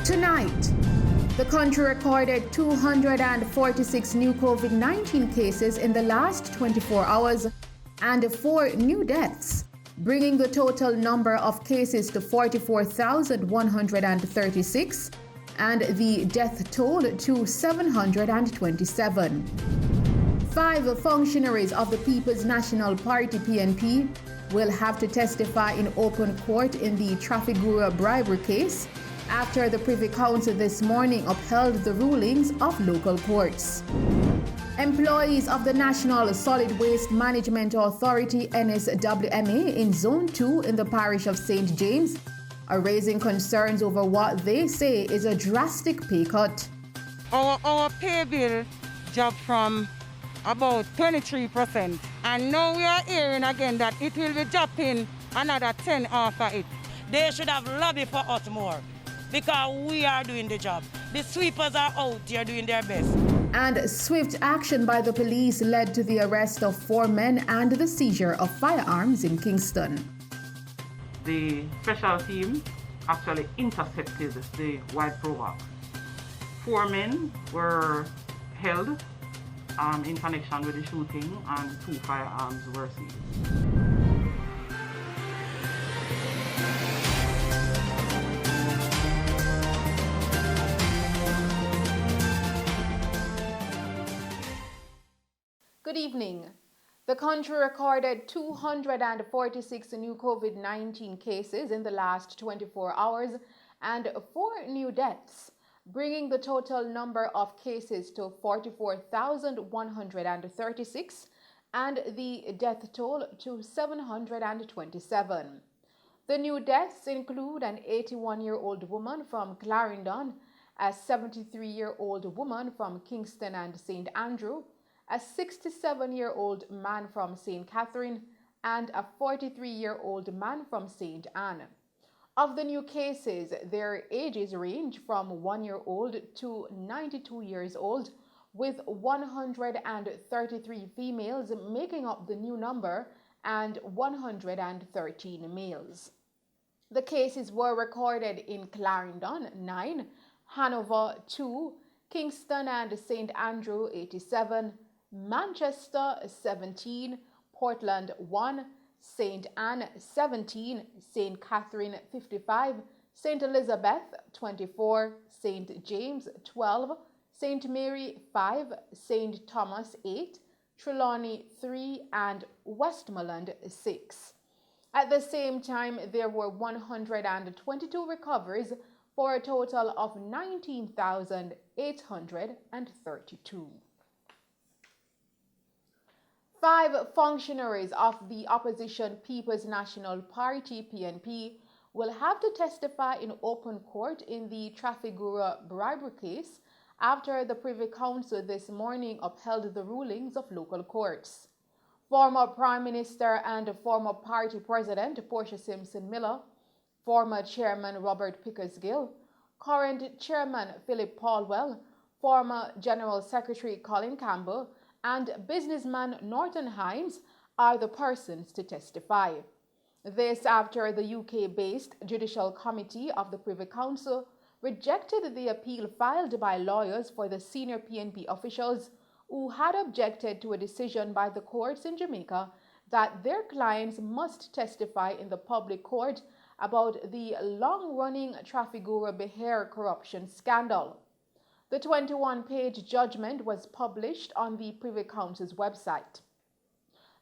Tonight, the country recorded 246 new COVID-19 cases in the last 24 hours and 4 new deaths, bringing the total number of cases to 44,136 and the death toll to 727. 5 functionaries of the People's National Party (PNP) will have to testify in open court in the Trafigura bribery case after the Privy Council this morning upheld the rulings of local courts. Employees of the National Solid Waste Management Authority (NSWMA) in Zone 2 in the parish of St. James are raising concerns over what they say is a drastic pay cut. Our pay bill dropped from about 23%, and now we are hearing again that it will be dropping another 10 after it. They should have lobbied for us more, because we are doing the job. The sweepers are out there doing their best. And swift action by the police led to the arrest of 4 men and the seizure of firearms in Kingston. The special team actually intercepted the white provoke. 4 men were held in connection with the shooting, and 2 firearms were seized. Good evening. The country recorded 246 new COVID-19 cases in the last 24 hours and 4 new deaths, bringing the total number of cases to 44,136 and the death toll to 727. The new deaths include an 81-year-old woman from Clarendon, a 73-year-old woman from Kingston and St. Andrew, a 67-year-old man from St. Catherine, and a 43-year-old man from St. Anne. Of the new cases, their ages range from 1-year-old to 92 years old, with 133 females making up the new number and 113 males. The cases were recorded in Clarendon 9, Hanover 2, Kingston and St. Andrew 87, Manchester 17, Portland 1, St. Anne 17, St. Catherine 55, St. Elizabeth 24, St. James 12, St. Mary 5, St. Thomas 8, Trelawney 3, and Westmoreland 6. At the same time, there were 122 recoveries for a total of 19,832. 5 functionaries of the opposition People's National Party (PNP) will have to testify in open court in the Trafigura bribery case after the Privy Council this morning upheld the rulings of local courts. Former Prime Minister and former party president Portia Simpson Miller, former Chairman Robert Pickersgill, current Chairman Philip Paulwell, former General Secretary Colin Campbell, and businessman Norton Hines are the persons to testify. This after the UK-based Judicial Committee of the Privy Council rejected the appeal filed by lawyers for the senior PNP officials who had objected to a decision by the courts in Jamaica that their clients must testify in the public court about the long-running Trafigura Behair corruption scandal. The 21-page judgment was published on the Privy Council's website.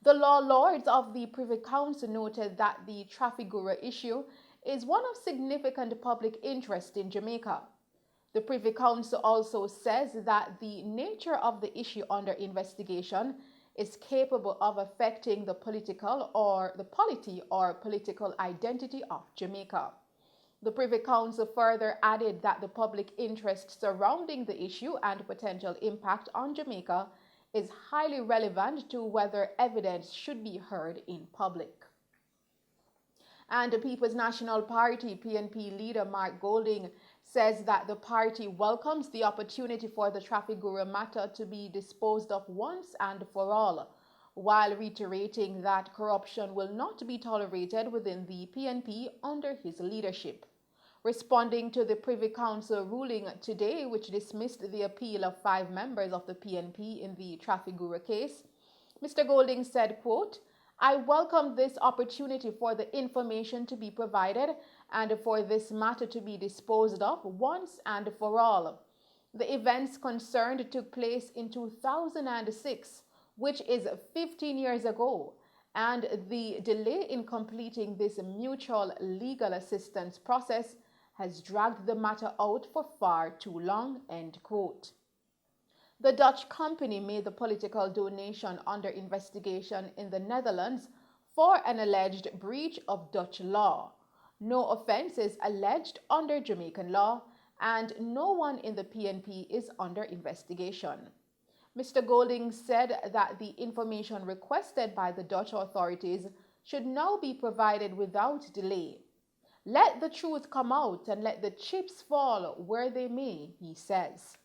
The law lords of the Privy Council noted that the Trafigura issue is one of significant public interest in Jamaica. The Privy Council also says that the nature of the issue under investigation is capable of affecting the political or the polity or political identity of Jamaica. The Privy Council further added that the public interest surrounding the issue and potential impact on Jamaica is highly relevant to whether evidence should be heard in public. And the People's National Party (PNP) leader Mark Golding says that the party welcomes the opportunity for the Trafigura matter to be disposed of once and for all, while reiterating that corruption will not be tolerated within the PNP under his leadership. Responding to the Privy Council ruling today, which dismissed the appeal of 5 members of the PNP in the Trafigura case, Mr. Golding said, quote, "I welcome this opportunity for the information to be provided and for this matter to be disposed of once and for all. The events concerned took place in 2006, which is 15 years ago, and the delay in completing this mutual legal assistance process has dragged the matter out for far too long," end quote. The Dutch company made the political donation under investigation in the Netherlands for an alleged breach of Dutch law. No offense is alleged under Jamaican law, and no one in the PNP is under investigation. Mr. Golding said that the information requested by the Dutch authorities should now be provided without delay. "Let the truth come out and let the chips fall where they may," he says.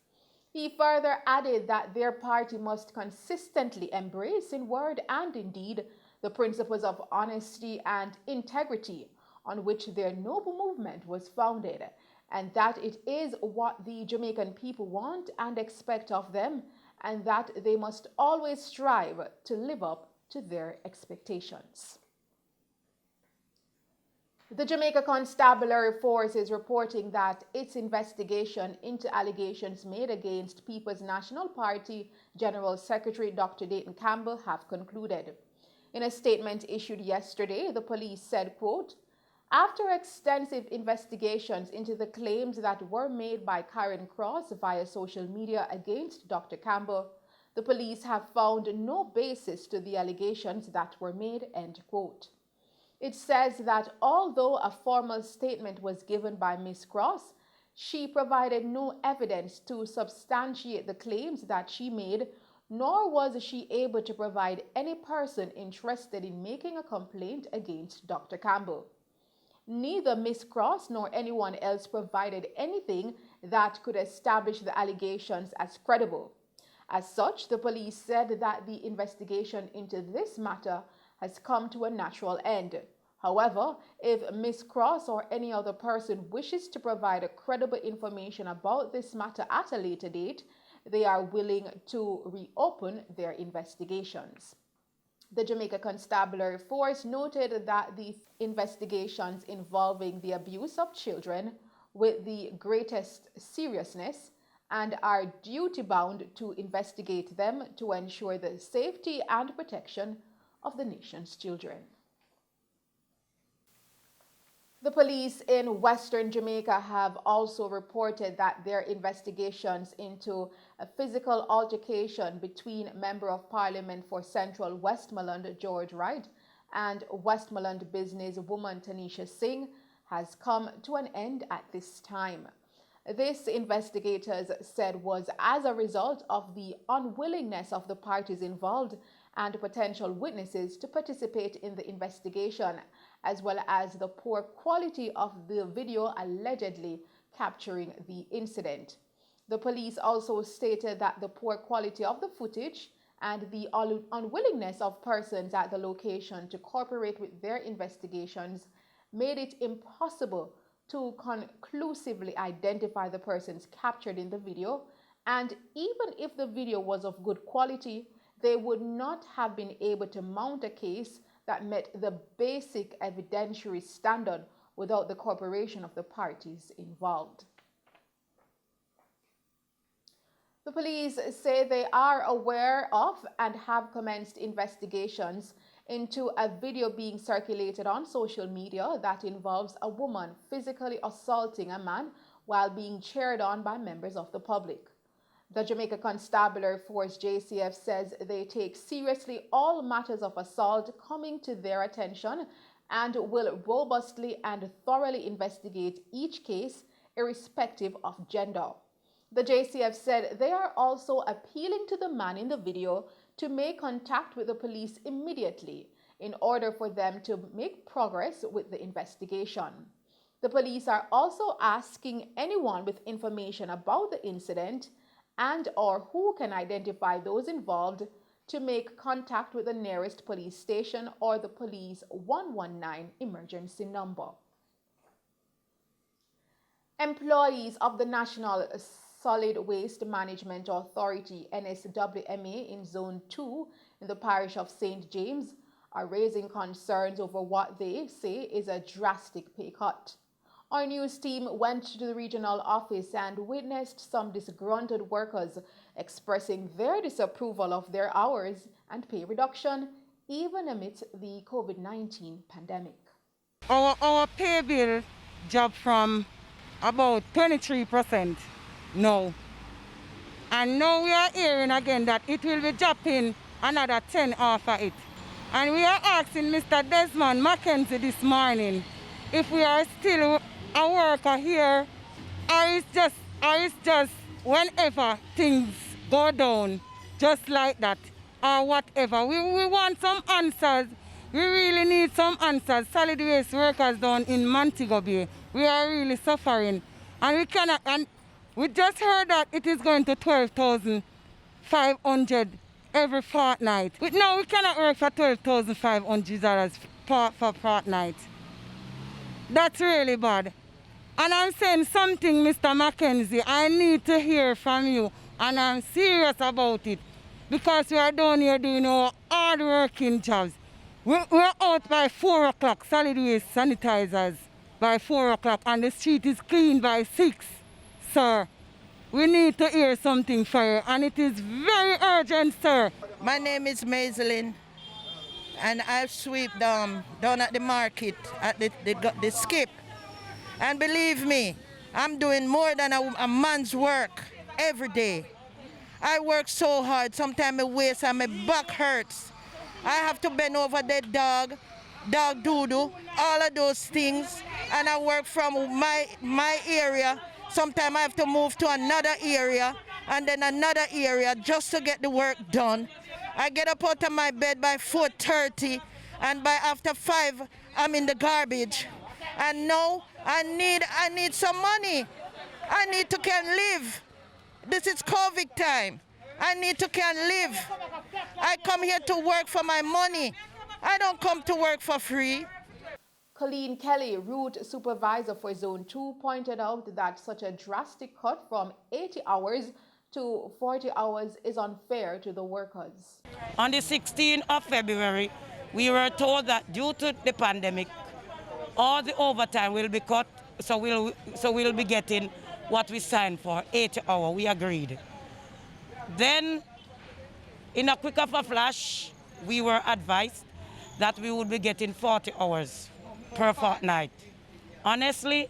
He further added that their party must consistently embrace in word and in deed the principles of honesty and integrity on which their noble movement was founded, and that it is what the Jamaican people want and expect of them, and that they must always strive to live up to their expectations. The Jamaica Constabulary Force is reporting that its investigation into allegations made against People's National Party General Secretary Dr. Dayton Campbell have concluded. In a statement issued yesterday, the police said, quote, "After extensive investigations into the claims that were made by Karen Cross via social media against Dr. Campbell, the police have found no basis to the allegations that were made," end quote. It says that although a formal statement was given by Ms. Cross, she provided no evidence to substantiate the claims that she made, nor was she able to provide any person interested in making a complaint against Dr. Campbell. Neither Ms. Cross nor anyone else provided anything that could establish the allegations as credible. As such, the police said that the investigation into this matter has come to a natural end. However, if Ms. Cross or any other person wishes to provide credible information about this matter at a later date, they are willing to reopen their investigations. The Jamaica Constabulary Force noted that the investigations involving the abuse of children with the greatest seriousness and are duty-bound to investigate them to ensure the safety and protection of the nation's children. The police in Western Jamaica have also reported that their investigations into a physical altercation between Member of Parliament for Central Westmoreland George Wright and Westmoreland businesswoman Tanisha Singh has come to an end at this time. This, investigators said, was as a result of the unwillingness of the parties involved and potential witnesses to participate in the investigation, as well as the poor quality of the video allegedly capturing the incident. The police also stated that the poor quality of the footage and the unwillingness of persons at the location to cooperate with their investigations made it impossible to conclusively identify the persons captured in the video, and even if the video was of good quality, they would not have been able to mount a case that met the basic evidentiary standard without the cooperation of the parties involved. The police say they are aware of and have commenced investigations into a video being circulated on social media that involves a woman physically assaulting a man while being cheered on by members of the public. The Jamaica Constabulary Force JCF says they take seriously all matters of assault coming to their attention and will robustly and thoroughly investigate each case irrespective of gender. The JCF said they are also appealing to the man in the video to make contact with the police immediately in order for them to make progress with the investigation. The police are also asking anyone with information about the incident and or who can identify those involved to make contact with the nearest police station or the police 119 emergency number. Employees of the National Solid Waste Management Authority (NSWMA) in Zone 2 in the parish of St. James are raising concerns over what they say is a drastic pay cut. Our news team went to the regional office and witnessed some disgruntled workers expressing their disapproval of their hours and pay reduction, even amidst the COVID-19 pandemic. Our pay bill dropped from about 23% now. And now we are hearing again that it will be dropping another 10 after it. And we are asking Mr. Desmond Mackenzie this morning if we are still a worker here, or it's just whenever things go down, just like that, or whatever. We want some answers. We really need some answers. Solid waste workers down in Montego Bay, we are really suffering. And we cannot, and we just heard that it is going to 12,500 every fortnight. No, we cannot work for $12,500 for fortnight. That's really bad. And I'm saying something, Mr. Mackenzie, I need to hear from you, and I'm serious about it, because we are down here doing our hard working jobs. We're out by 4 o'clock, solid waste sanitizers by 4 o'clock, and the street is clean by 6, sir. We need to hear something for you, and it is very urgent, sir. My name is Maiselin, and I sweep down at the market at the skip. And believe me, I'm doing more than a month's work every day. I work so hard, sometimes my waist and my back hurts. I have to bend over the dog doodle, all of those things. And I work from my area. Sometimes I have to move to another area and then another area just to get the work done. I get up out of my bed by 4:30, and by after 5, I'm in the garbage. And now I need some money. I need to can live. This is COVID time. I need to can live. I come here to work for my money. I don't come to work for free. Colleen Kelly, route supervisor for Zone 2, pointed out that such a drastic cut from 80 hours to 40 hours is unfair to the workers. On the 16th of February, we were told that due to the pandemic, all the overtime will be cut, so we'll be getting what we signed for, 80 hours. We agreed. Then, in a quick of a flash, we were advised that we would be getting 40 hours per fortnight. Honestly,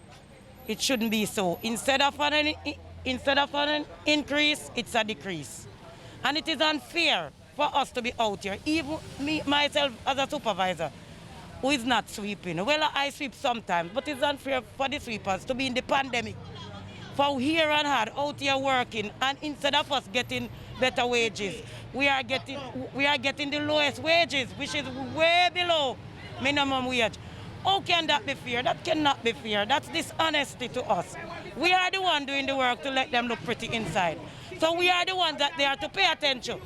it shouldn't be so. Instead of an increase, it's a decrease. And it is unfair for us to be out here, even me, myself as a supervisor, who is not sweeping. Well, I sweep sometimes, but it's unfair for the sweepers to be in the pandemic, for here and hard, out here working, and instead of us getting better wages, we are getting the lowest wages, which is way below minimum wage. How can that be fair? That cannot be fair. That's dishonesty to us. We are the ones doing the work to let them look pretty inside. So we are the ones that they are to pay attention.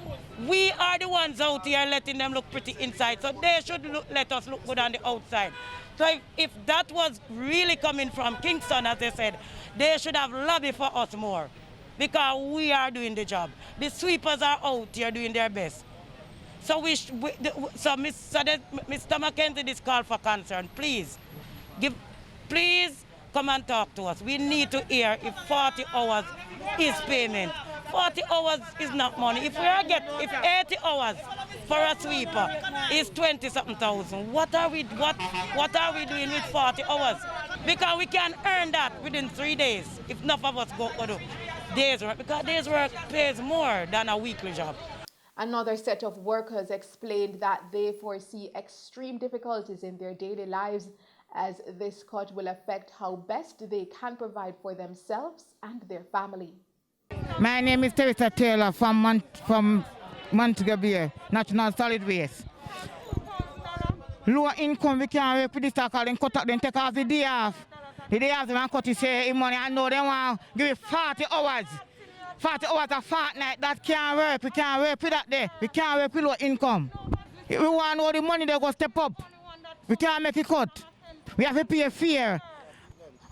We are the ones out here letting them look pretty inside, so they should let us look good on the outside. So if that was really coming from Kingston, as they said, they should have lobbied for us more, because we are doing the job. The sweepers are out here doing their best. So Mr. Mackenzie, this call for concern, please come and talk to us. We need to hear if 40 hours is payment. 40 hours is not money. If 80 hours for a sweeper is 20-something thousand, what are we doing with 40 hours? Because we can earn that within 3 days if enough of us go do days work, because days work pays more than a weekly job. Another set of workers explained that they foresee extreme difficulties in their daily lives, as this cut will affect how best they can provide for themselves and their family. My name is Teresa Taylor from Montego Bay, National Solid Waste. Lower income, we can't work with this tackle, then cut up, then take off the day off. The day off, they want to cut you say money. I know they want to give you 40 hours. 40 hours a fortnight, that can't work. We can't work with that day. We can't work with low income. If we want all the money, they go step up. We can't make it cut. We have to pay fair.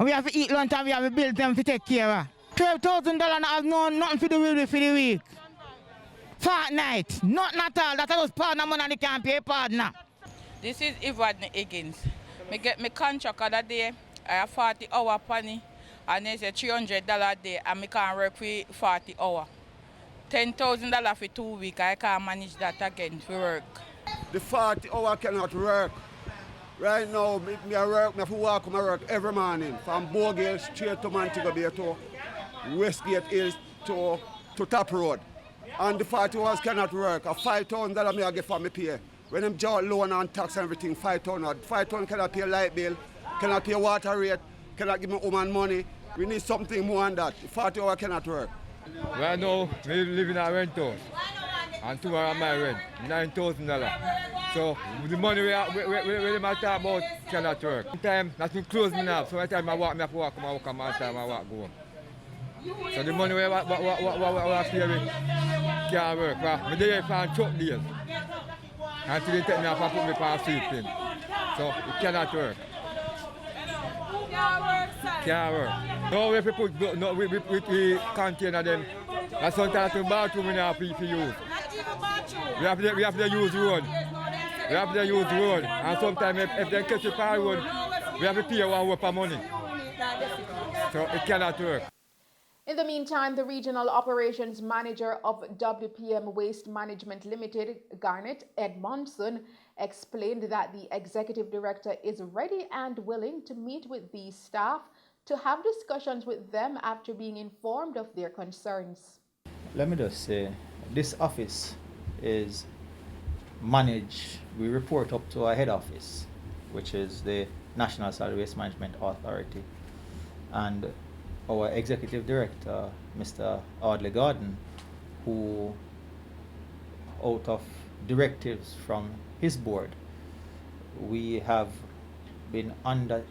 We have to eat lunch and we have to build them to take care of. $12,000 not have nothing to do with it for the week. Fortnight, nothing at all. That's just partner money and they can't pay partner. This is Yvonne Higgins. Me get my contract other day. I have 40 hour penny and they say $300 a day and me can't work for 40 hours. $10,000 for 2 weeks. I can't manage that again for work. The 40 hour cannot work. Right now, me I work, me have to walk to my work every morning from Bogale straight to Montego Bay to Westgate Hills to Top Road. And the 40 hours cannot work. A $5,000 me I get for me pay. When them jaw loan and tax and everything, $5,000. $5,000 cannot pay light bill, cannot pay water rate, cannot give me woman money. We need something more than that. The 40 hours cannot work. Right now, we live in a rent house. And tomorrow my rent, $9,000. So the money we talk about cannot work. Sometimes nothing close enough. So every time I walk, I have to walk, come and time I walk go home. So the money we pay can't work. I dey for truck days. Until they take me off and put me for sleeping. So it cannot work. Can't work. No, we have to put we container them. And sometimes the bathroom we have to use. We have to use road. We have to use road. And sometimes if they catch you for road, we have to pay 1 hour per money. So it cannot work. In the meantime, the Regional Operations Manager of WPM Waste Management Limited, Garnet Edmondson, explained that the Executive Director is ready and willing to meet with the staff to have discussions with them after being informed of their concerns. Let me just say, this office is managed, we report up to our head office, which is the National Solid Waste Management Authority. And our Executive Director, Mr. Audley Gordon, who, out of directives from his board, we have been undertaking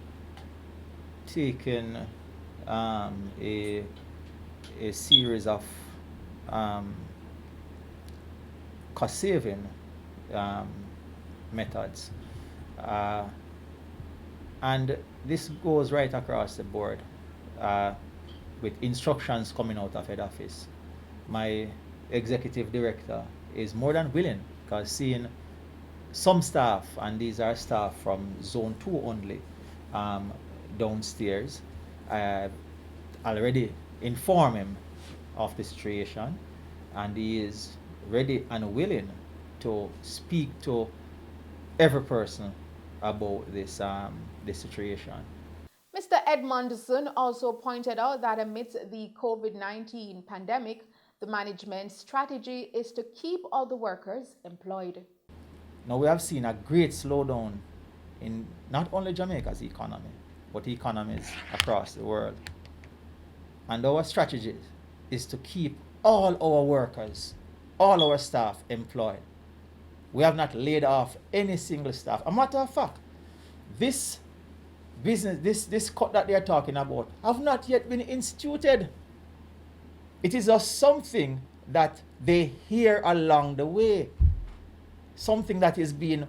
a series of cost-saving methods. And this goes right across the board. With instructions coming out of head office. My executive director is more than willing, because seeing some staff, and these are staff from zone 2 only, downstairs, I already informed him of the situation, and he is ready and willing to speak to every person about this situation. Mr. Edmondson also pointed out that amidst the COVID-19 pandemic, the management's strategy is to keep all the workers employed. Now we have seen a great slowdown in not only Jamaica's economy, but economies across the world. And our strategy is to keep all our workers, all our staff employed. We have not laid off any single staff. A matter of fact, this business, this cut that they are talking about, have not yet been instituted. It is just something that they hear along the way, something that is being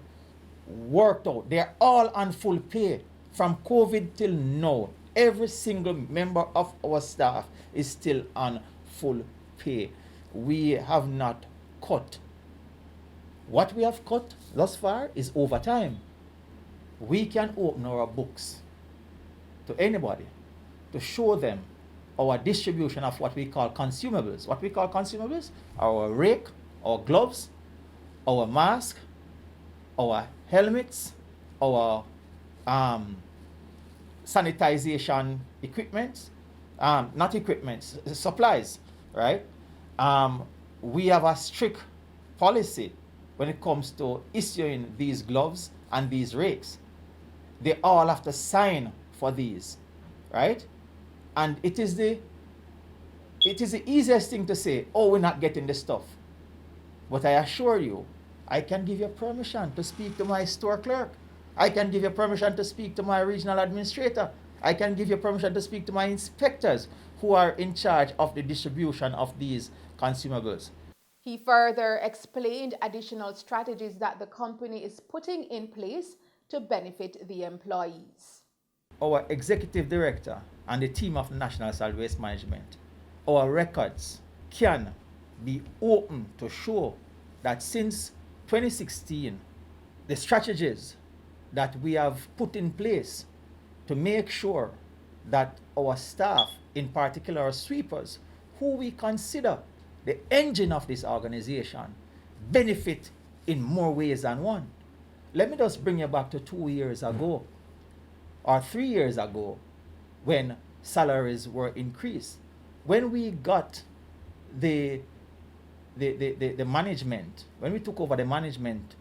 worked out. They are all on full pay from COVID till now. Every single member of our staff is still on full pay. We have not cut. What we have cut thus far is overtime. We can open our books to anybody to show them our distribution of what we call consumables. What we call consumables? Our rake, our gloves, our mask, our helmets, our sanitization equipment, not equipment, supplies, right? We have a strict policy when it comes to issuing these gloves and these rakes. They all have to sign for these, right? And it is the easiest thing to say, oh, we're not getting the stuff. But I assure you, I can give you permission to speak to my store clerk. I can give you permission to speak to my regional administrator. I can give you permission to speak to my inspectors who are in charge of the distribution of these consumables. He further explained additional strategies that the company is putting in place to benefit the employees. our executive director and the team of National Solid Waste Management, our records can be open to show that since 2016, the strategies that we have put in place to make sure that our staff, in particular our sweepers, who we consider the engine of this organization, benefit in more ways than one. Let me just bring you back to 2 years ago or 3 years ago when salaries were increased. When we got the management, when we took over the management,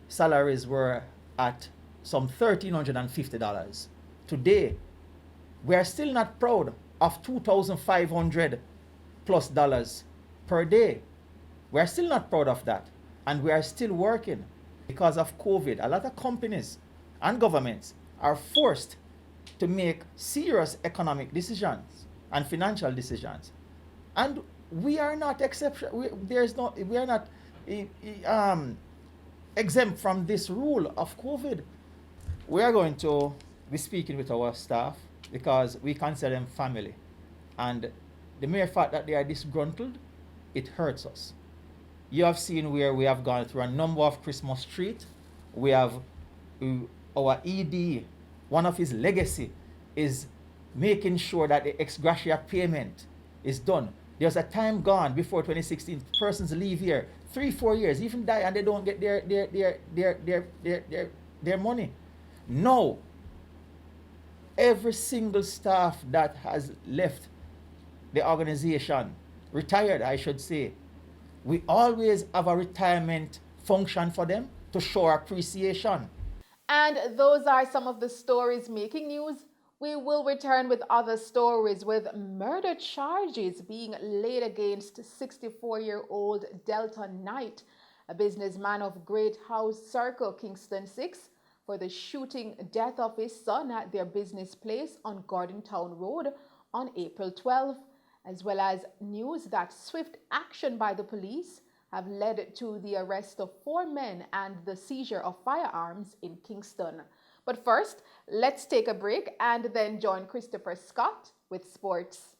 salaries were at some $1,350. Today, we are still not proud of $2,500 plus dollars per day. We are still not proud of that. And we are still working. Because of COVID, a lot of companies and governments are forced to make serious economic decisions and financial decisions. And we are not we are not exempt from this rule of COVID. We are going to be speaking with our staff because we consider them family. And the mere fact that they are disgruntled, it hurts us. You have seen where we have gone through a number of Christmas streets. We have our ED, one of his legacy is making sure that the ex gratia payment is done. There's a time gone before 2016, persons leave here 3-4 years, even die, and they don't get their money. No, every single staff that has left the organization, retired I should say, we always have a retirement function for them to show appreciation. And those are some of the stories making news. We will return with other stories, with murder charges being laid against 64-year-old Delta Knight, a businessman of Great House Circle, Kingston 6, for the shooting death of his son at their business place on Gordontown Road on April 12, as well as news that swift action by the police have led to the arrest of 4 men and the seizure of firearms in Kingston. But first, let's take a break and then join Christopher Scott with sports.